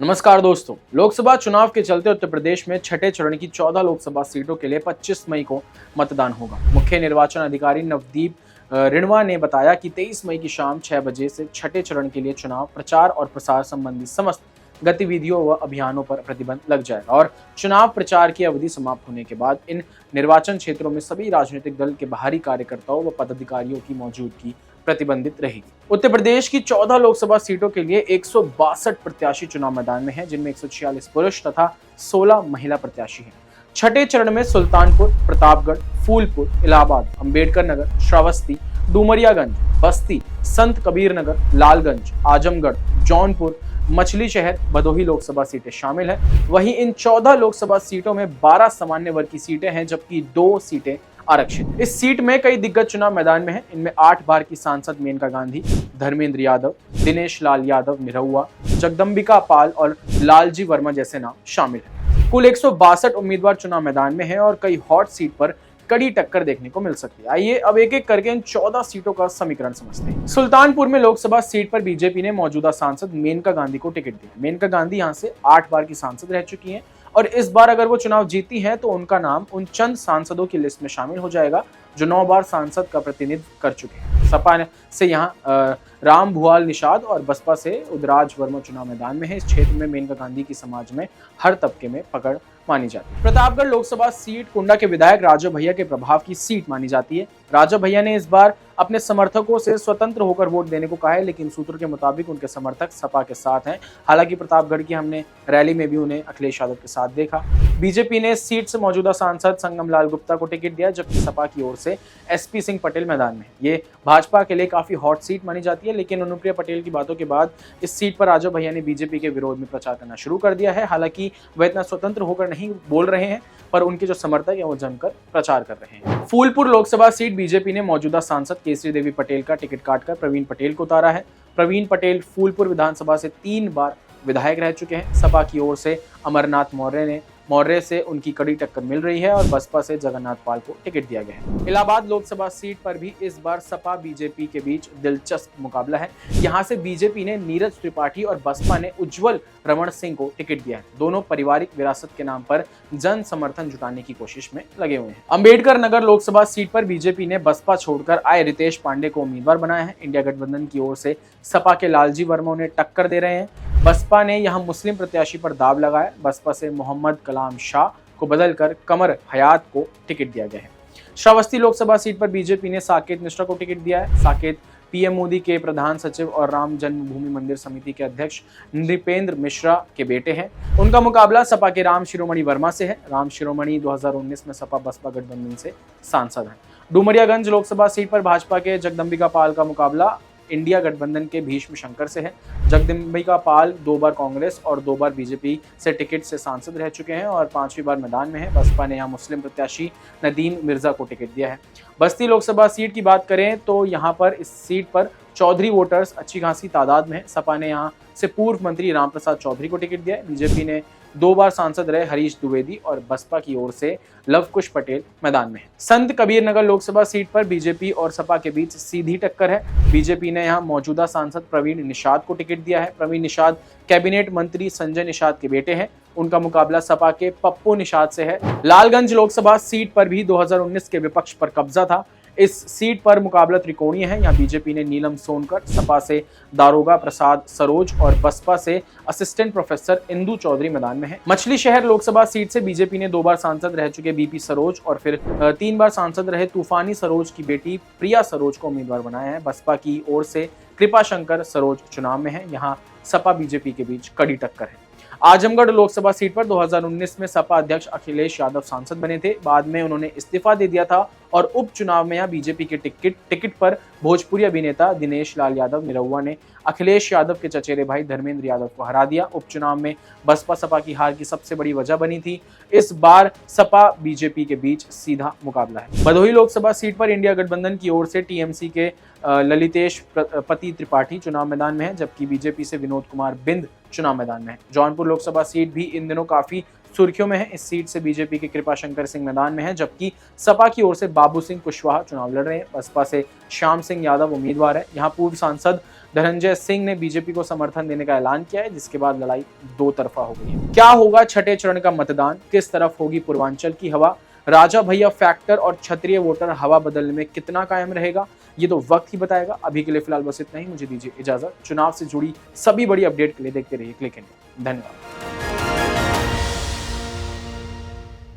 नमस्कार दोस्तों, लोकसभा चुनाव के चलते उत्तर प्रदेश में छठे चरण की 14 लोकसभा सीटों के लिए 25 मई को मतदान होगा। मुख्य निर्वाचन अधिकारी नवदीप रिणवा ने बताया कि 23 मई की शाम 6 बजे से छठे चरण के लिए चुनाव प्रचार और प्रसार संबंधी समस्त गतिविधियों व अभियानों पर प्रतिबंध लग जाएगा और चुनाव प्रचार की अवधि समाप्त होने के बाद इन निर्वाचन क्षेत्रों में सभी राजनीतिक दल के बाहरी कार्यकर्ताओं व पदाधिकारियों की मौजूदगी प्रतिबंधित रहेगी। उत्तर प्रदेश की 14 लोकसभा सीटों के लिए 162 प्रत्याशी चुनाव मैदान में हैं, जिनमें 146 पुरुष तथा 16 महिला प्रत्याशी हैं। छठे चरण में सुल्तानपुर, प्रतापगढ़, फूलपुर, इलाहाबाद, अंबेडकर नगर, श्रावस्ती, डुमरियागंज, बस्ती, संत कबीर नगर, लालगंज, आजमगढ़, जौनपुर, मछली शहर, भदोही लोकसभा सीटें शामिल हैं। वहीं इन 14 लोकसभा सीटों में 12 सामान्य वर्ग की सीटें हैं, जबकि 2 सीटें आरक्षित। इस सीट में कई दिग्गज चुनाव मैदान में हैं। इनमें 8 बार की सांसद मेनका गांधी, धर्मेंद्र यादव, दिनेश लाल यादव निरहुआ, जगदम्बिका पाल और लालजी वर्मा जैसे नाम शामिल हैं। कुल 162 उम्मीदवार चुनाव मैदान में हैं और कई हॉट सीट पर कड़ी टक्कर देखने को मिल सकती है। आइए अब एक एक करके इन 14 सीटों का समीकरण समझते हैं। सुल्तानपुर में लोकसभा सीट पर बीजेपी ने मौजूदा सांसद मेनका गांधी को टिकट दिया। मेनका गांधी यहां से 8 बार की सांसद रह चुकी हैं और इस बार अगर वो चुनाव जीती हैं तो उनका नाम उन चंद सांसदों की लिस्ट में शामिल हो जाएगा जो 9 बार सांसद का प्रतिनिधित्व कर चुके हैं। सपा से यहाँ राम भुआल निषाद और बसपा से उदराज वर्मा चुनाव मैदान में है। इस क्षेत्र में मेनका गांधी की समाज में हर तबके में पकड़ मानी जाती है। प्रतापगढ़ लोकसभा सीट कुंडा के विधायक राजू भैया के प्रभाव की सीट मानी जाती है। राजू भैया ने इस बार अपने समर्थकों से स्वतंत्र होकर वोट देने को कहा है, लेकिन सूत्रों के मुताबिक उनके समर्थक सपा के साथ हैं। हालांकि प्रतापगढ़ की हमने रैली में भी उन्हें अखिलेश यादव के साथ देखा। बीजेपी ने इस सीट से मौजूदा सांसद संगम लाल गुप्ता को टिकट दिया, जबकि सपा की ओर से एसपी सिंह पटेल मैदान में। ये भाजपा के लिए काफी हॉट सीट मानी जाती है, लेकिन अनुप्रिया पटेल की बातों के बाद इस सीट पर राजू भैया ने बीजेपी के विरोध में प्रचार करना शुरू कर दिया है। हालांकि वह इतना स्वतंत्र होकर नहीं बोल रहे हैं, पर उनके जो समर्थक हैं वो जमकर प्रचार कर रहे हैं। फूलपुर लोकसभा सीट बीजेपी ने मौजूदा सांसद केसरी देवी पटेल का टिकट काटकर प्रवीण पटेल को उतारा है। प्रवीण पटेल फूलपुर विधानसभा से 3 बार विधायक रह चुके हैं। सपा की ओर से अमरनाथ मौर्य से उनकी कड़ी टक्कर मिल रही है और बसपा से जगन्नाथ पाल को टिकट दिया गया है। इलाहाबाद लोकसभा सीट पर भी इस बार सपा बीजेपी के बीच दिलचस्प मुकाबला है। यहां से बीजेपी ने नीरज त्रिपाठी और बसपा ने उज्जवल रमण सिंह को टिकट दिया है। दोनों पारिवारिक विरासत के नाम पर जन समर्थन जुटाने की कोशिश में लगे हुए हैं। अंबेडकर नगर लोकसभा सीट पर बीजेपी ने बसपा छोड़कर आए रितेश पांडे को उम्मीदवार बनाया है। इंडिया गठबंधन की ओर से सपा के लालजी वर्मा ने टक्कर दे रहे हैं। बसपा ने यहां मुस्लिम प्रत्याशी पर दाव लगाया। बसपा से मोहम्मद कलाम शाह को बदलकर कमर हयात को टिकट दिया गया है। श्रावस्ती लोकसभा सीट पर बीजेपी ने साकेत मिश्रा को टिकट दिया है। साकेत पीएम मोदी के प्रधान सचिव और राम जन्मभूमि मंदिर समिति के अध्यक्ष नृपेंद्र मिश्रा के बेटे हैं। उनका मुकाबला सपा के राम शिरोमणि वर्मा से है। राम शिरोमणि 2019 में सपा बसपा गठबंधन से सांसद हैं। डुमरियागंज लोकसभा सीट पर भाजपा के जगदम्बिका पाल का मुकाबला इंडिया गठबंधन के भीष्म शंकर से है। जगदम्बिका पाल 2 बार कांग्रेस और 2 बार बीजेपी से टिकट से सांसद रह चुके हैं और 5वीं बार मैदान में है। बसपा ने यहाँ मुस्लिम प्रत्याशी नदीम मिर्जा को टिकट दिया है। बस्ती लोकसभा सीट की बात करें तो यहाँ पर इस सीट पर चौधरी वोटर्स अच्छी खासी तादाद में है। सपा ने यहाँ से पूर्व मंत्री रामप्रसाद चौधरी को टिकट दिया है। बीजेपी ने 2 बार सांसद रहे हरीश द्विवेदी और बसपा की ओर से लवकुश पटेल मैदान में है। संत कबीर नगर लोकसभा सीट पर बीजेपी और सपा के बीच सीधी टक्कर है। बीजेपी ने यहां मौजूदा सांसद प्रवीण निषाद को टिकट दिया है। प्रवीण निषाद कैबिनेट मंत्री संजय निषाद के बेटे हैं। उनका मुकाबला सपा के पप्पू निषाद से है। लालगंज लोकसभा सीट पर भी 2019 के विपक्ष पर कब्जा था। इस सीट पर मुकाबला त्रिकोणीय है। यहाँ बीजेपी ने नीलम सोनकर, सपा से दारोगा प्रसाद सरोज और बसपा से असिस्टेंट प्रोफेसर इंदु चौधरी मैदान में है। मछली शहर लोकसभा सीट से बीजेपी ने 2 बार सांसद रह चुके बीपी सरोज और फिर 3 बार सांसद रहे तूफानी सरोज की बेटी प्रिया सरोज को उम्मीदवार बनाया है। बसपा की ओर से कृपा शंकर सरोज चुनाव में है। यहाँ सपा बीजेपी के बीच कड़ी टक्कर है। आजमगढ़ लोकसभा सीट पर 2019 में सपा अध्यक्ष अखिलेश यादव सांसद बने थे। बाद में उन्होंने इस्तीफा दे दिया था और उपचुनाव में यहाँ बीजेपी के टिकट पर भोजपुरी अभिनेता दिनेश लाल यादव निरहुआ ने अखिलेश यादव के चचेरे भाई धर्मेंद्र यादव को हरा दिया। उपचुनाव में बसपा सपा की हार की सबसे बड़ी वजह बनी थी। इस बार सपा बीजेपी के बीच सीधा मुकाबला है। भदोही लोकसभा सीट पर इंडिया गठबंधन की ओर से टीएमसी के ललितेश पति त्रिपाठी चुनाव मैदान में है, जबकि बीजेपी से विनोद कुमार बिंद चुनाव मैदान में है। जौनपुर लोकसभा सीट भी इन दिनों काफी सुर्खियों में है। इस सीट से बीजेपी के कृपा शंकर सिंह मैदान में है, जबकि सपा की ओर से बाबू सिंह कुशवाहा चुनाव लड़ रहे हैं। बसपा से श्याम सिंह यादव उम्मीदवार है। यहाँ पूर्व सांसद धनंजय सिंह ने बीजेपी को समर्थन देने का ऐलान किया है, जिसके बाद लड़ाई दो तरफा हो गई है। क्या होगा छठे चरण का मतदान, किस तरफ होगी पूर्वांचल की हवा, राजा भैया फैक्टर और क्षत्रिय वोटर हवा बदलने में कितना कायम रहेगा, ये तो वक्त ही बताएगा। अभी के लिए फिलहाल बस इतना ही, मुझे दीजिए इजाजत। चुनाव से जुड़ी सभी बड़ी अपडेट के लिए देखते रहिए क्लिक इंडिया। धन्यवाद।